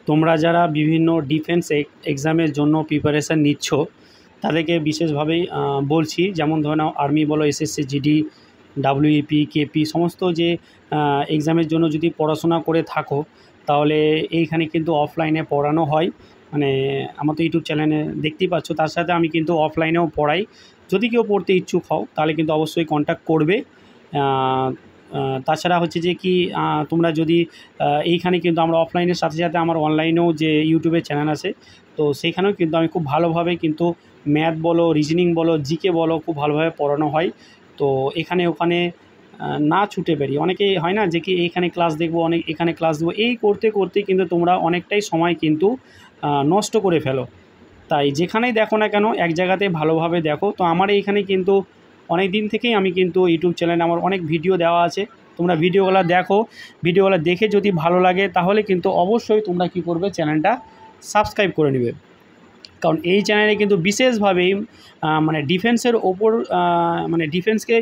তোমরা যারা বিভিন্ন ডিফেন্স এক্সামের জন্য প্রিপারেশান নিচ্ছ তাদেরকে বিশেষভাবেই বলছি, যেমন ধরে নাও আর্মি বলো, এসএসসি জিডি, ডাব্লিউপি, কেপি সমস্ত যে এক্সামের জন্য যদি পড়াশোনা করে থাকো তাহলে এইখানে কিন্তু অফলাইনে পড়ানো হয়। মানে আমার তো ইউটিউব চ্যানেলে দেখতেই পাচ্ছ, তার সাথে আমি কিন্তু অফলাইনেও পড়াই। যদি কেউ পড়তে ইচ্ছুক হও তাহলে কিন্তু অবশ্যই কন্ট্যাক্ট করবে। তাছাড়া হচ্ছে যে কি তোমরা যদি এইখানে কিন্তু আমরা অফলাইনের সাথে সাথে আমার অনলাইনেও যে ইউটিউবের চ্যানেল আছে, তো সেইখানেও কিন্তু আমি খুব ভালোভাবে কিন্তু ম্যাথ বলো, রিজনিং বলো, জিকে বলো খুব ভালোভাবে পড়ানো হয়। তো এখানে ওখানে না ছুটে বেরিয়ে অনেকেই হয় না যে কি এইখানে ক্লাস দেখবো, অনেক এখানে ক্লাস দেবো, এই করতে করতে কিন্তু তোমরা অনেকটাই সময় কিন্তু নষ্ট করে ফেলো। তাই যেখানেই দেখো না কেন এক জায়গাতে ভালোভাবে দেখো। তো আমার এইখানে কিন্তু অনেক দিন থেকেই আমি কিন্তু ইউটিউব চ্যানেলে আমার অনেক ভিডিও দেওয়া আছে, তোমরা ভিডিওগুলো দেখো। ভিডিওগুলো দেখে যদি ভালো লাগে তাহলে কিন্তু অবশ্যই তোমরা কী করবে, চ্যানেলটা সাবস্ক্রাইব করে নেবে। কারণ এই চ্যানেলে কিন্তু বিশেষভাবেই মানে ডিফেন্সের ওপর মানে ডিফেন্সকে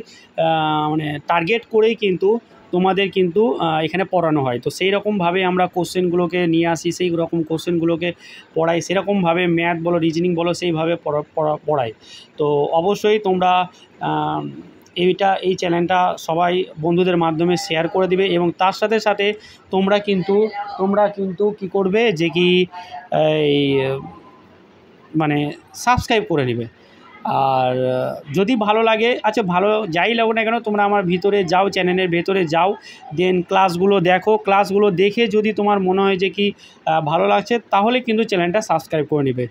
মানে টার্গেট করেই কিন্তু তোমাদের কিন্তু এখানে পড়ানো হয়। তো সেই রকমভাবে আমরা কোশ্চেনগুলোকে নিয়ে আসি, সেই রকম কোশ্চেনগুলোকে পড়াই, সেরকমভাবে ম্যাথ বলো, রিজনিং বলো, সেইভাবে পড়াই। তো অবশ্যই তোমরা এই চ্যানেলটা সবাই বন্ধুদের মাধ্যমে শেয়ার করে দিবে, এবং তার সাথে সাথে তোমরা কিন্তু কী করবে যে কি এই মানে সাবস্ক্রাইব করে নেবে। আর যদি ভালো লাগে, আচ্ছা ভালো যাই লাগুক না কেন, তোমরা আমার ভিতরে যাও, চ্যানেলের ভেতরে যাও, দেন ক্লাসগুলো দেখো। ক্লাসগুলো দেখে যদি তোমার মনে হয় যে কি ভালো লাগছে তাহলে কিন্তু চ্যানেলটা সাবস্ক্রাইব করে নেবে।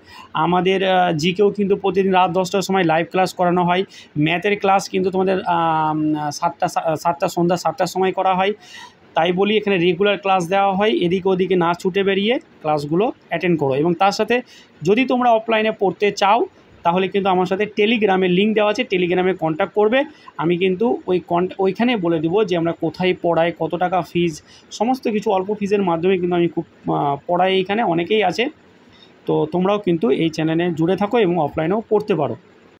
আমাদের জিকেও কিন্তু প্রতিদিন রাত 10টার সময় লাইভ ক্লাস করানো হয়। ম্যাথের ক্লাস কিন্তু তোমাদের সন্ধ্যা 7টার সময় করা হয়। তাই বলি এখানে রেগুলার ক্লাস দেওয়া হয়, এদিকে ওদিকে না ছুটে বেরিয়ে ক্লাসগুলো অ্যাটেন্ড করো। এবং তার সাথে যদি তোমরা অফলাইনে পড়তে চাও তাহলে কিন্তু আমার সাথে টেলিগ্রামের লিঙ্ক দেওয়া আছে, টেলিগ্রামে কন্ট্যাক্ট করবে। আমি কিন্তু ওইখানে বলে দেবো যে আমরা কোথায় পড়াই, কত টাকা ফিজ, সমস্ত কিছু অল্প ফিজের মাধ্যমে কিন্তু আমি খুব পড়াই। এইখানে অনেকেই আছে, তো তোমরাও কিন্তু এই চ্যানেলে জুড়ে থাকো এবং অফলাইনেও পড়তে পারো।